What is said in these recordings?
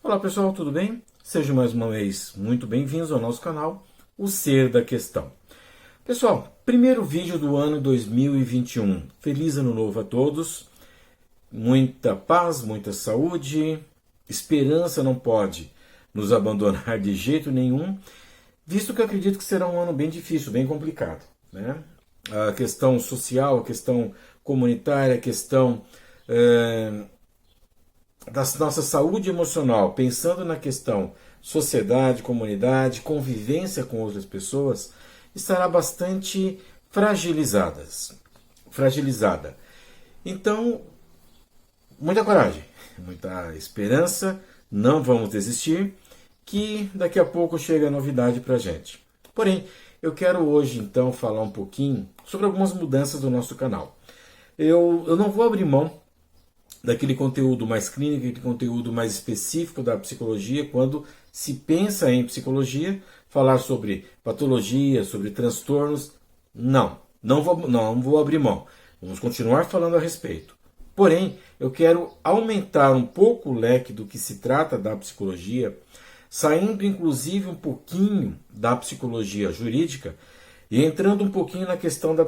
Olá pessoal, tudo bem? Sejam mais uma vez muito bem-vindos ao nosso canal, O Ser da Questão. Pessoal, primeiro vídeo do ano 2021. Feliz ano novo a todos, muita paz, muita saúde, esperança não pode nos abandonar de jeito nenhum, visto que eu acredito que será um ano bem difícil, bem complicado, né? A questão social, a questão comunitária, a questão da nossa saúde emocional, pensando na questão sociedade, comunidade, convivência com outras pessoas, estará bastante fragilizada. Então, muita coragem, muita esperança, não vamos desistir, que daqui a pouco chega a novidade para a gente. Porém, eu quero hoje então falar um pouquinho sobre algumas mudanças do nosso canal. Eu não vou abrir mão daquele conteúdo mais clínico, aquele conteúdo mais específico da psicologia, quando se pensa em psicologia, falar sobre patologia, sobre transtornos, não vou abrir mão. Vamos continuar falando a respeito. Porém, eu quero aumentar um pouco o leque do que se trata da psicologia, saindo inclusive um pouquinho da psicologia jurídica e entrando um pouquinho na questão da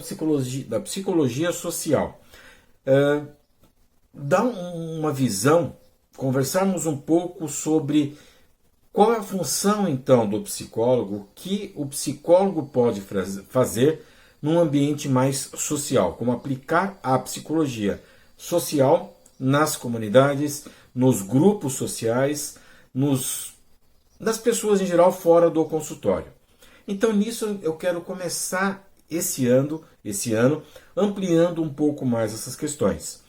psicologia social. Dar uma visão, conversarmos um pouco sobre qual é a função então do psicólogo, o que o psicólogo pode fazer num ambiente mais social, como aplicar a psicologia social nas comunidades, nos grupos sociais, nas pessoas em geral fora do consultório. Então nisso eu quero começar esse ano ampliando um pouco mais essas questões.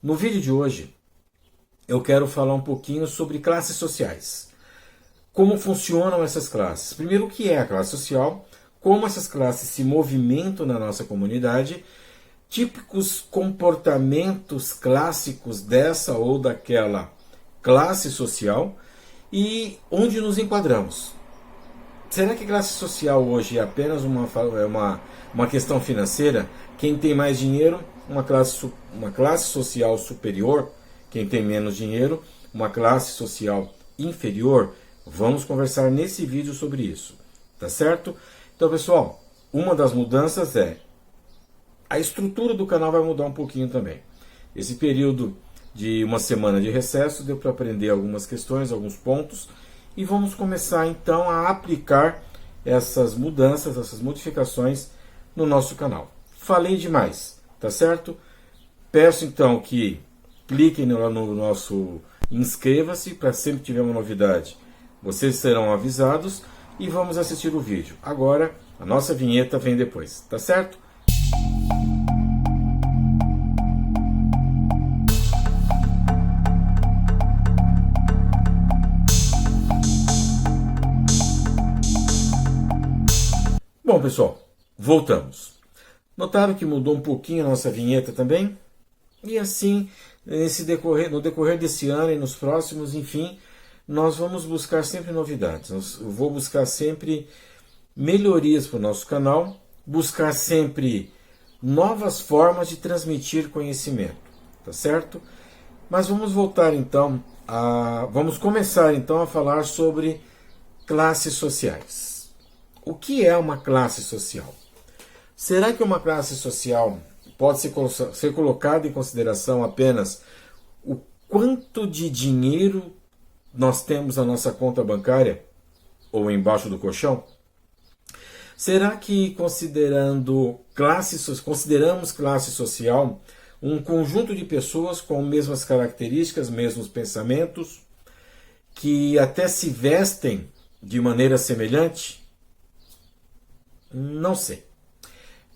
No vídeo de hoje, eu quero falar um pouquinho sobre classes sociais. Como funcionam essas classes? Primeiro, o que é a classe social? Como essas classes se movimentam na nossa comunidade? Típicos comportamentos clássicos dessa ou daquela classe social? E onde nos enquadramos? Será que classe social hoje é apenas uma questão financeira? Quem tem mais dinheiro, uma classe social superior, quem tem menos dinheiro, uma classe social inferior? Vamos conversar nesse vídeo sobre isso, tá certo? Então, pessoal, uma das mudanças é a estrutura do canal vai mudar um pouquinho também. Esse período de uma semana de recesso deu para aprender algumas questões, alguns pontos, e vamos começar então a aplicar essas mudanças, essas modificações no nosso canal. Falei demais, tá certo? Peço então que cliquem no nosso inscreva-se para sempre que tiver uma novidade, vocês serão avisados e vamos assistir o vídeo. Agora a nossa vinheta vem depois, tá certo? Bom, pessoal, voltamos. Notaram que mudou um pouquinho a nossa vinheta também? E assim, no decorrer desse ano e nos próximos, enfim, nós vamos buscar sempre novidades. Eu vou buscar sempre melhorias para o nosso canal, buscar sempre novas formas de transmitir conhecimento, tá certo? Mas vamos voltar então vamos começar então a falar sobre classes sociais. O que é uma classe social? Será que uma classe social pode ser colocada em consideração apenas o quanto de dinheiro nós temos na nossa conta bancária ou embaixo do colchão? Será que consideramos classe social um conjunto de pessoas com mesmas características, mesmos pensamentos, que até se vestem de maneira semelhante? Não sei.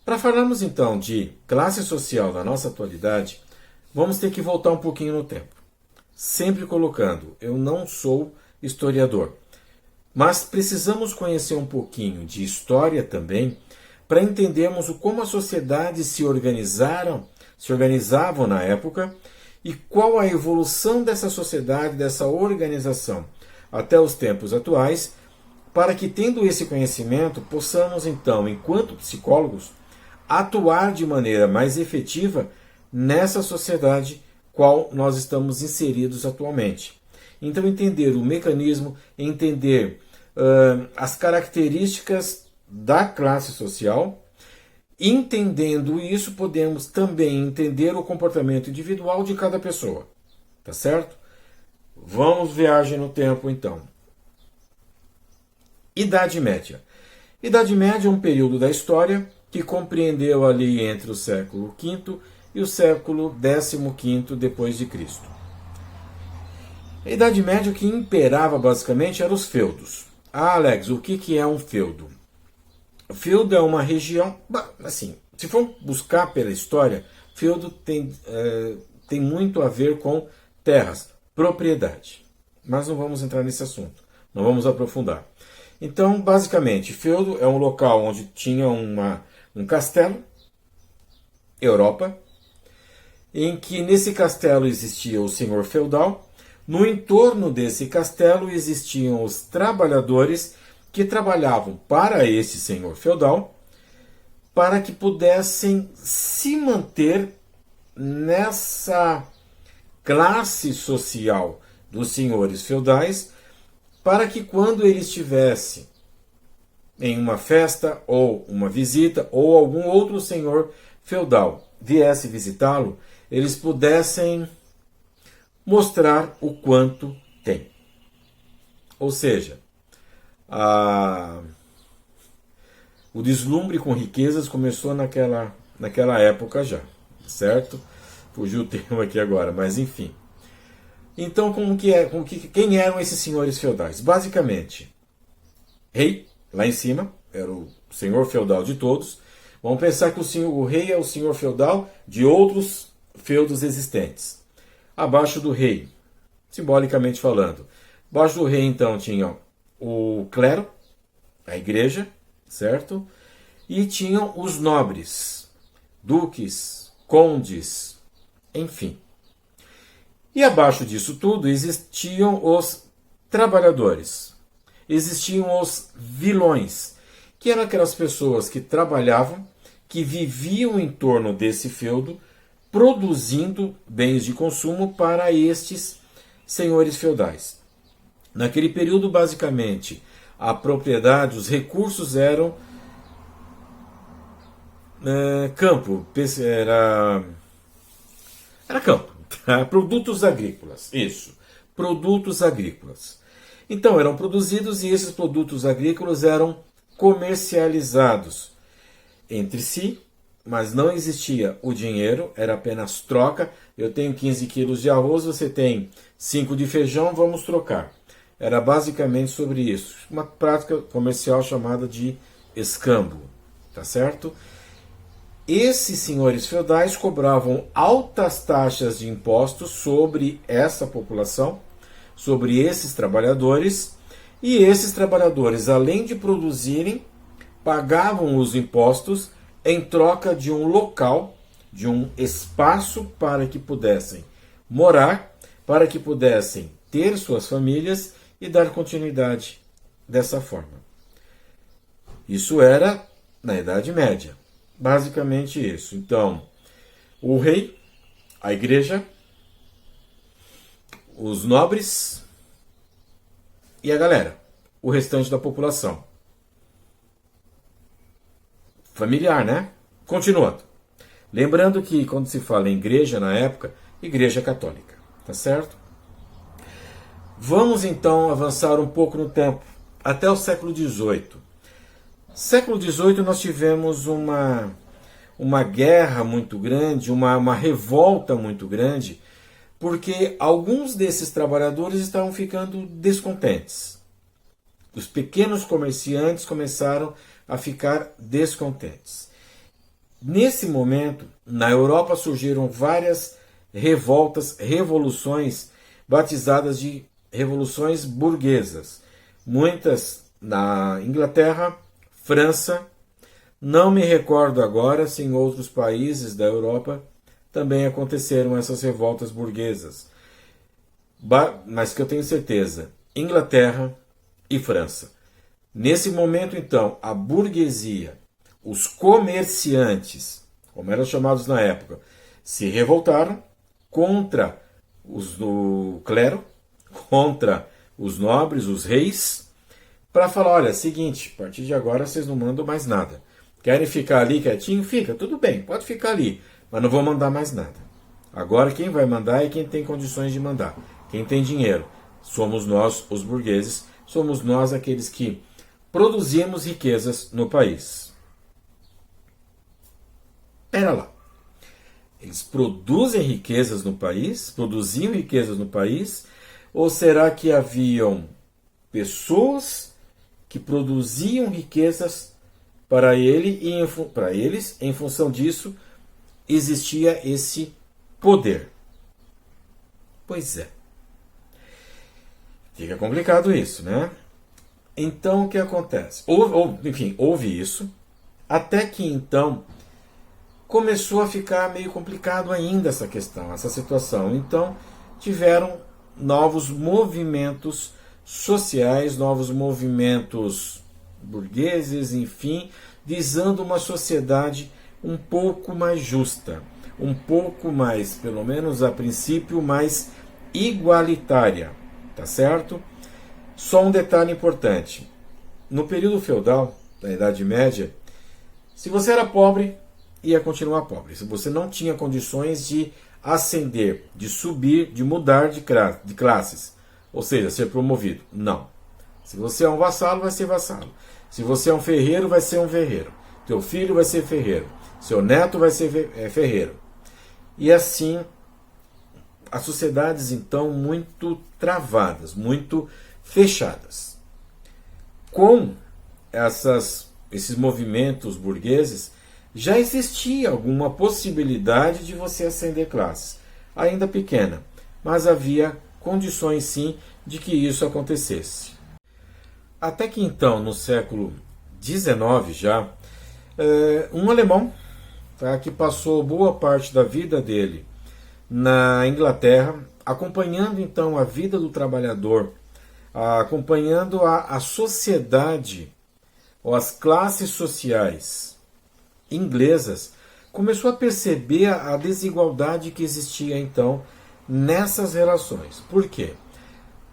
Para falarmos então de classe social na nossa atualidade, vamos ter que voltar um pouquinho no tempo. Sempre colocando, eu não sou historiador, mas precisamos conhecer um pouquinho de história também para entendermos como as sociedades se organizavam na época e qual a evolução dessa sociedade, dessa organização até os tempos atuais, para que, tendo esse conhecimento, possamos então, enquanto psicólogos, atuar de maneira mais efetiva nessa sociedade qual nós estamos inseridos atualmente. Então, entender o mecanismo, entender as características da classe social. Entendendo isso, podemos também entender o comportamento individual de cada pessoa. Tá certo? Vamos viagem no tempo, então. Idade Média. Idade Média é um período da história que compreendeu ali entre o século V e o século XV depois de Cristo. A Idade Média, o que imperava basicamente eram os feudos. Ah, Alex, o que é um feudo? O feudo é uma região, assim, se for buscar pela história, feudo tem muito a ver com terras, propriedade. Mas não vamos entrar nesse assunto, não vamos aprofundar. Então, basicamente, feudo é um local onde tinha um castelo, Europa, em que nesse castelo existia o senhor feudal. No entorno desse castelo existiam os trabalhadores que trabalhavam para esse senhor feudal, para que pudessem se manter nessa classe social dos senhores feudais, para que quando ele estivesse em uma festa ou uma visita ou algum outro senhor feudal viesse visitá-lo, eles pudessem mostrar o quanto tem. Ou seja, o deslumbre com riquezas começou naquela época já, certo? Fugiu o termo aqui agora, mas enfim. Então, quem eram esses senhores feudais? Basicamente, rei, lá em cima, era o senhor feudal de todos. Vamos pensar que o rei é o senhor feudal de outros feudos existentes. Abaixo do rei, simbolicamente falando, abaixo do rei então tinha o clero, a igreja, certo? E tinham os nobres, duques, condes, enfim. E abaixo disso tudo existiam os trabalhadores, existiam os vilões, que eram aquelas pessoas que trabalhavam, que viviam em torno desse feudo, produzindo bens de consumo para estes senhores feudais. Naquele período, basicamente, a propriedade, os recursos eram campo, era campo, tá? Produtos agrícolas, isso, produtos agrícolas. Então eram produzidos e esses produtos agrícolas eram comercializados entre si, mas não existia o dinheiro, era apenas troca. Eu tenho 15 quilos de arroz, você tem 5 de feijão, vamos trocar. Era basicamente sobre isso, uma prática comercial chamada de escambo, tá certo? Esses senhores feudais cobravam altas taxas de impostos sobre essa população, sobre esses trabalhadores, e esses trabalhadores, além de produzirem, pagavam os impostos em troca de um local, de um espaço para que pudessem morar, para que pudessem ter suas famílias e dar continuidade dessa forma. Isso era na Idade Média. Basicamente isso. Então, o rei, a igreja, os nobres e a galera, o restante da população. Familiar, né? Continuando. Lembrando que quando se fala em igreja na época, igreja católica, tá certo? Vamos então avançar um pouco no tempo, até o século XVIII. Século XVIII nós tivemos uma guerra muito grande, uma revolta muito grande, porque alguns desses trabalhadores estavam ficando descontentes. Os pequenos comerciantes começaram a ficar descontentes. Nesse momento, na Europa surgiram várias revoltas, revoluções, batizadas de revoluções burguesas. Muitas na Inglaterra, França, não me recordo agora se em outros países da Europa também aconteceram essas revoltas burguesas. Mas que eu tenho certeza, Inglaterra e França. Nesse momento, então, a burguesia, os comerciantes, como eram chamados na época, se revoltaram contra os do clero, contra os nobres, os reis, para falar, olha, seguinte, a partir de agora vocês não mandam mais nada. Querem ficar ali quietinho? Fica, tudo bem, pode ficar ali, mas não vou mandar mais nada. Agora quem vai mandar é quem tem condições de mandar, quem tem dinheiro. Somos nós, os burgueses, somos nós aqueles que produzimos riquezas no país. Pera lá. Eles produzem riquezas no país? Produziam riquezas no país? Ou será que haviam pessoas que produziam riquezas para ele e para eles, em função disso, existia esse poder? Pois é. Fica complicado isso, né? Então, o que acontece? Houve isso, até que então começou a ficar meio complicado ainda essa questão, essa situação. Então, tiveram novos movimentos sociais, novos movimentos burgueses, enfim, visando uma sociedade um pouco mais justa, um pouco mais, pelo menos a princípio, mais igualitária, tá certo? Só um detalhe importante. No período feudal, da Idade Média, se você era pobre, ia continuar pobre. Se você não tinha condições de ascender, de subir, de mudar de classes, ou seja, ser promovido, não. Se você é um vassalo, vai ser vassalo. Se você é um ferreiro, vai ser um ferreiro. Teu filho vai ser ferreiro. Seu neto vai ser ferreiro. E assim, as sociedades então muito travadas, muito fechadas. Com esses movimentos burgueses, já existia alguma possibilidade de você ascender classes, ainda pequena, mas havia condições sim de que isso acontecesse. Até que então, no século XIX já, um alemão, tá, que passou boa parte da vida dele na Inglaterra, acompanhando então a vida do trabalhador, acompanhando a sociedade, ou as classes sociais inglesas, começou a perceber a desigualdade que existia então nessas relações. Por quê?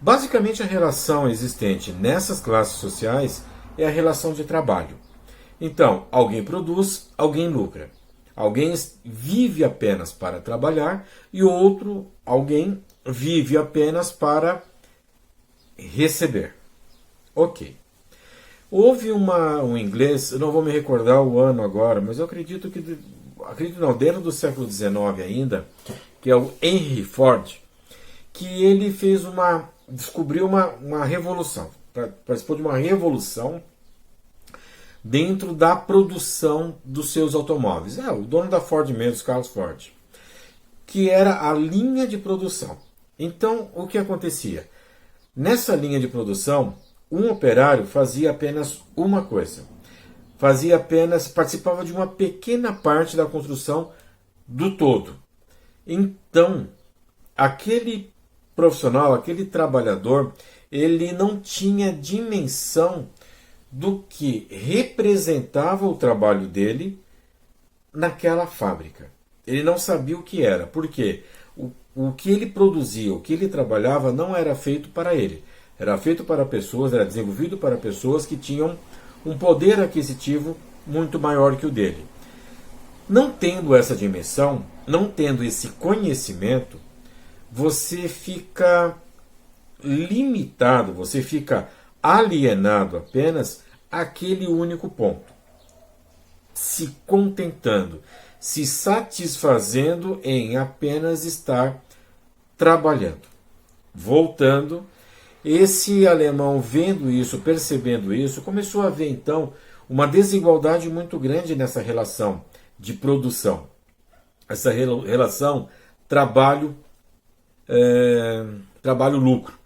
Basicamente a relação existente nessas classes sociais é a relação de trabalho. Então, alguém produz, alguém lucra. Alguém vive apenas para trabalhar e alguém vive apenas para receber. Ok. Houve um inglês, eu não vou me recordar o ano agora, mas eu acredito dentro do século XIX ainda, que é o Henry Ford, que ele descobriu uma revolução, participou de uma revolução dentro da produção dos seus automóveis. O dono da Ford mesmo, Carlos Ford, que era a linha de produção. Então, o que acontecia? Nessa linha de produção, um operário fazia apenas uma coisa. Participava de uma pequena parte da construção do todo. Então, aquele profissional, aquele trabalhador, ele não tinha dimensão do que representava o trabalho dele naquela fábrica. Ele não sabia o que era. Por quê? O que ele produzia, o que ele trabalhava não era feito para ele. Era feito para pessoas, era desenvolvido para pessoas que tinham um poder aquisitivo muito maior que o dele. Não tendo essa dimensão, não tendo esse conhecimento, você fica limitado, você fica alienado apenas àquele único ponto. Se contentando, se satisfazendo em apenas estar trabalhando. Voltando, esse alemão vendo isso, percebendo isso, começou a ver então uma desigualdade muito grande nessa relação de produção. Essa relação trabalho-lucro.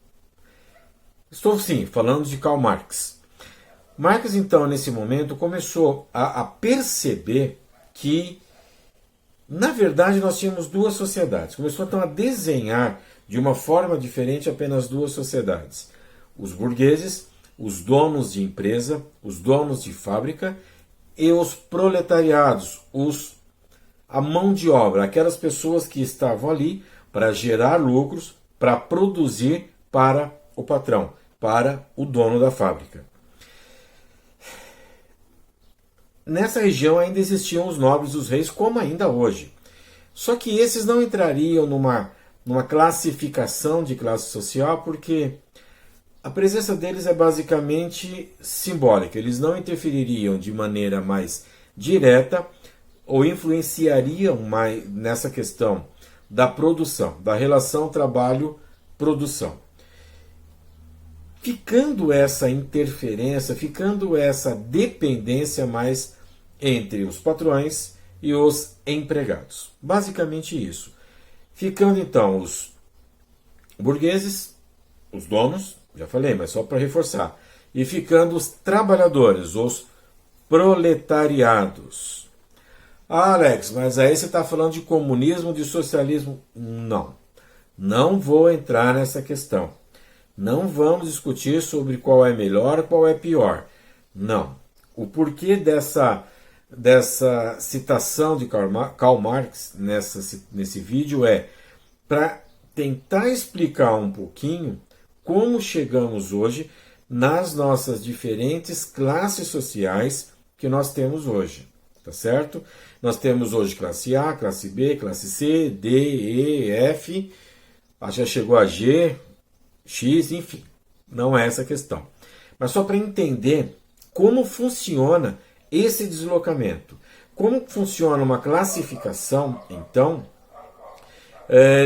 Estou sim falando de Karl Marx. Marx então nesse momento começou a perceber que na verdade nós tínhamos duas sociedades. Começou então a desenhar de uma forma diferente apenas duas sociedades. Os burgueses, os donos de empresa, os donos de fábrica e os proletariados, a mão de obra, aquelas pessoas que estavam ali para gerar lucros, para produzir, para o patrão, para o dono da fábrica. Nessa região ainda existiam os nobres, os reis, como ainda hoje. Só que esses não entrariam numa classificação de classe social, porque a presença deles é basicamente simbólica. Eles não interfeririam de maneira mais direta ou influenciariam mais nessa questão da produção, da relação trabalho-produção. Ficando essa interferência, ficando essa dependência mais entre os patrões e os empregados. Basicamente isso. Ficando então os burgueses, os donos, já falei, mas só para reforçar, e ficando os trabalhadores, os proletariados. Ah, Alex, mas aí você está falando de comunismo, de socialismo? Não. Não vou entrar nessa questão. Não vamos discutir sobre qual é melhor, qual é pior. Não. O porquê dessa citação de Karl Marx nesse vídeo é para tentar explicar um pouquinho como chegamos hoje nas nossas diferentes classes sociais que nós temos hoje. Tá certo? Nós temos hoje classe A, classe B, classe C, D, E, F, já chegou a G, X, enfim. Não é essa a questão. Mas só para entender como funciona esse deslocamento. Como funciona uma classificação, então,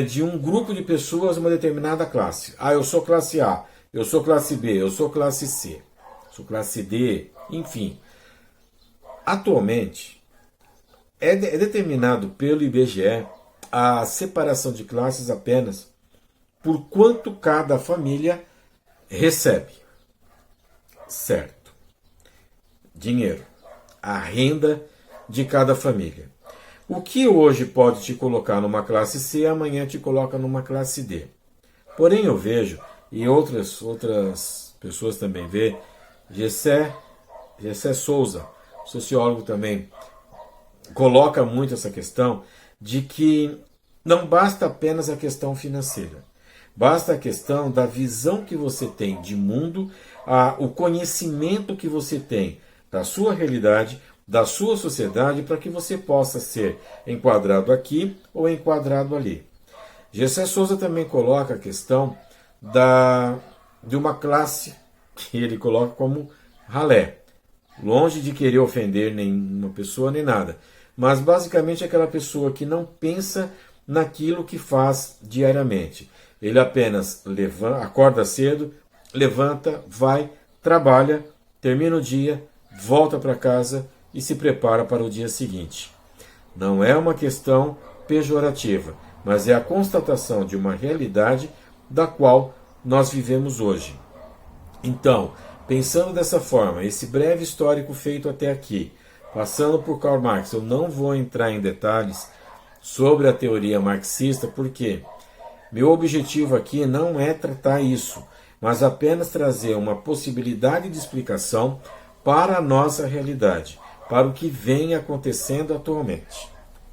de um grupo de pessoas em uma determinada classe. Ah, eu sou classe A, eu sou classe B, eu sou classe C, sou classe D, enfim. Atualmente, é determinado pelo IBGE a separação de classes apenas por quanto cada família recebe. Certo. Dinheiro. A renda de cada família. O que hoje pode te colocar numa classe C, amanhã te coloca numa classe D. Porém, eu vejo, e outras pessoas também vê, Gessé Souza, sociólogo também, coloca muito essa questão de que não basta apenas a questão financeira. Basta a questão da visão que você tem de mundo, o conhecimento que você tem da sua realidade, da sua sociedade, para que você possa ser enquadrado aqui ou enquadrado ali. Gessé Souza também coloca a questão de uma classe que ele coloca como ralé, longe de querer ofender nenhuma pessoa nem nada, mas basicamente aquela pessoa que não pensa naquilo que faz diariamente. Ele apenas acorda cedo, levanta, vai, trabalha, termina o dia, volta para casa e se prepara para o dia seguinte. Não é uma questão pejorativa, mas é a constatação de uma realidade da qual nós vivemos hoje. Então, pensando dessa forma, esse breve histórico feito até aqui, passando por Karl Marx, eu não vou entrar em detalhes sobre a teoria marxista, porque meu objetivo aqui não é tratar isso, mas apenas trazer uma possibilidade de explicação para a nossa realidade, para o que vem acontecendo atualmente.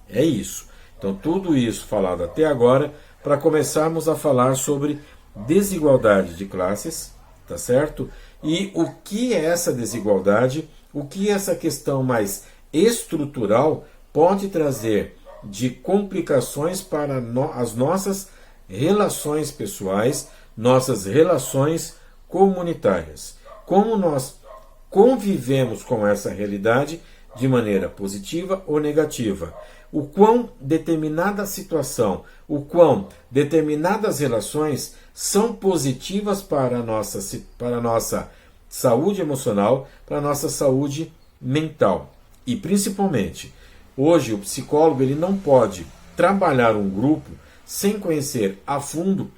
É isso. Então, tudo isso falado até agora, para começarmos a falar sobre desigualdade de classes, tá certo? E o que é essa desigualdade, o que essa questão mais estrutural pode trazer de complicações para as nossas relações pessoais, nossas relações comunitárias. Como nós convivemos com essa realidade de maneira positiva ou negativa. O quão determinada situação, o quão determinadas relações são positivas para a nossa saúde emocional, para a nossa saúde mental. E principalmente, hoje o psicólogo ele não pode trabalhar um grupo sem conhecer a fundo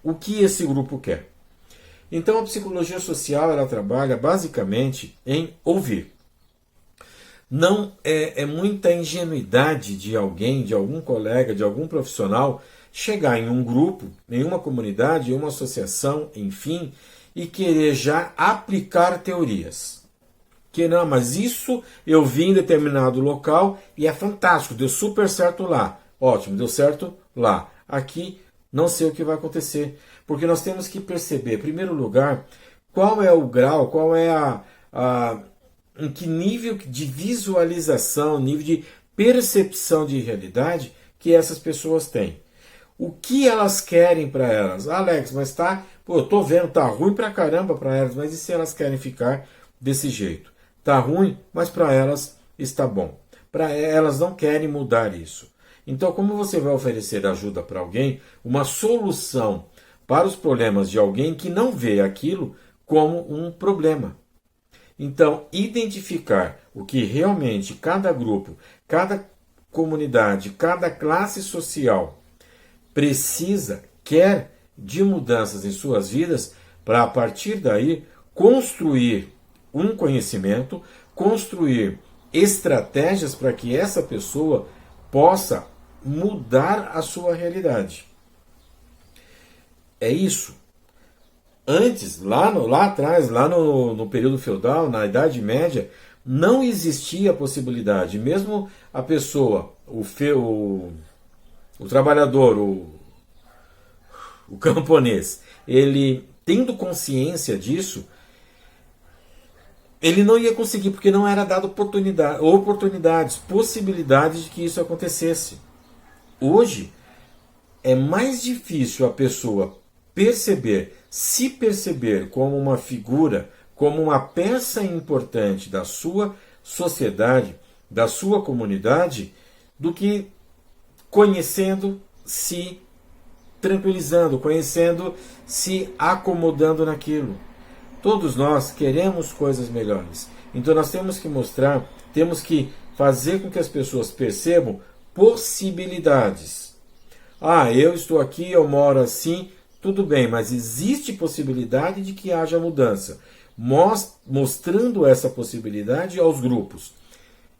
o que esse grupo quer. Então a psicologia social ela trabalha basicamente em ouvir. Não é muita ingenuidade de alguém, de algum colega, de algum profissional chegar em um grupo, em uma comunidade, em uma associação, enfim, e querer já aplicar teorias. Que não, mas isso eu vi em determinado local e é fantástico, deu super certo lá. Ótimo, deu certo lá. Aqui não sei o que vai acontecer, Porque nós temos que perceber, em primeiro lugar, qual é o grau, qual é em que nível de visualização, nível de percepção de realidade que essas pessoas têm. O que elas querem para elas? Alex, mas eu tô vendo, tá ruim pra caramba para elas, mas e se elas querem ficar desse jeito? Tá ruim, mas para elas está bom. Para elas não querem mudar isso. Então, como você vai oferecer ajuda para alguém, uma solução para os problemas de alguém que não vê aquilo como um problema? Então, identificar o que realmente cada grupo, cada comunidade, cada classe social precisa, quer de mudanças em suas vidas, para a partir daí construir um conhecimento, construir estratégias para que essa pessoa possa mudar a sua realidade. É isso. Antes, lá atrás, lá no período feudal, na Idade Média, não existia a possibilidade. Mesmo a pessoa, o trabalhador, o camponês, ele tendo consciência disso, ele não ia conseguir, porque não era dado oportunidades, possibilidades de que isso acontecesse. Hoje, é mais difícil a pessoa se perceber como uma figura, como uma peça importante da sua sociedade, da sua comunidade, do que conhecendo-se tranquilizando, conhecendo-se acomodando naquilo. Todos nós queremos coisas melhores. Então nós temos que mostrar, temos que fazer com que as pessoas percebam possibilidades. Eu estou aqui, eu moro assim, tudo bem, mas existe possibilidade de que haja mudança. Mostrando essa possibilidade aos grupos.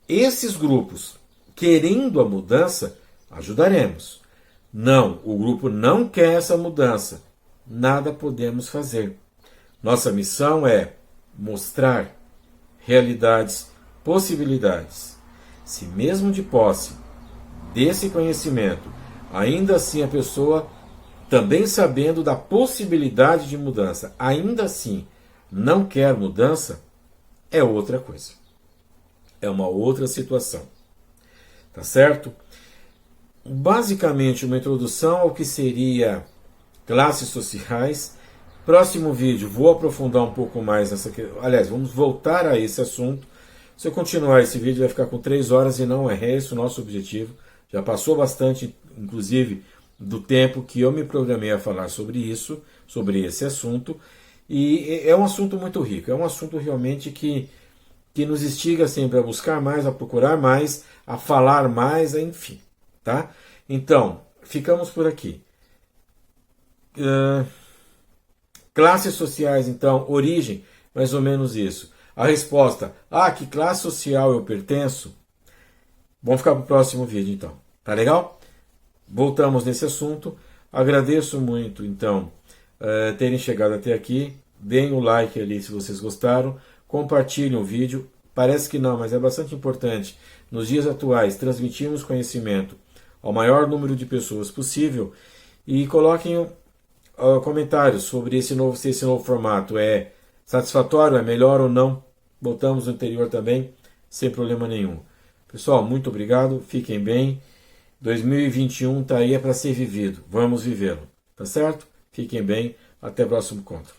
Esses grupos, querendo a mudança, ajudaremos. Não, o grupo não quer essa mudança. Nada podemos fazer. Nossa missão é mostrar realidades, possibilidades. Se mesmo de posse desse conhecimento, ainda assim a pessoa, também sabendo da possibilidade de mudança, ainda assim não quer mudança, é outra coisa. É uma outra situação. Tá certo? Basicamente uma introdução ao que seria classes sociais. Próximo vídeo vou aprofundar um pouco mais nessa. Aliás, vamos voltar a esse assunto. Se eu continuar esse vídeo vai ficar com 3 horas e não é esse o nosso objetivo. Já passou bastante, inclusive, do tempo que eu me programei a falar sobre isso, sobre esse assunto. E é um assunto muito rico, é um assunto realmente que nos instiga sempre a buscar mais, a procurar mais, a falar mais, enfim. Tá? Então, ficamos por aqui. Classes sociais, então, origem, mais ou menos isso. A resposta, que classe social eu pertenço? Vamos ficar para o próximo vídeo, então. Tá legal? Voltamos nesse assunto. Agradeço muito, então, terem chegado até aqui. Deem o like ali se vocês gostaram. Compartilhem o vídeo. Parece que não, mas é bastante importante. Nos dias atuais, transmitirmos conhecimento ao maior número de pessoas possível. E coloquem comentários sobre se esse novo formato é satisfatório, é melhor ou não. Voltamos no interior também, sem problema nenhum. Pessoal, muito obrigado, fiquem bem. 2021 está aí para ser vivido, vamos vivê-lo, tá certo? Fiquem bem, até o próximo encontro.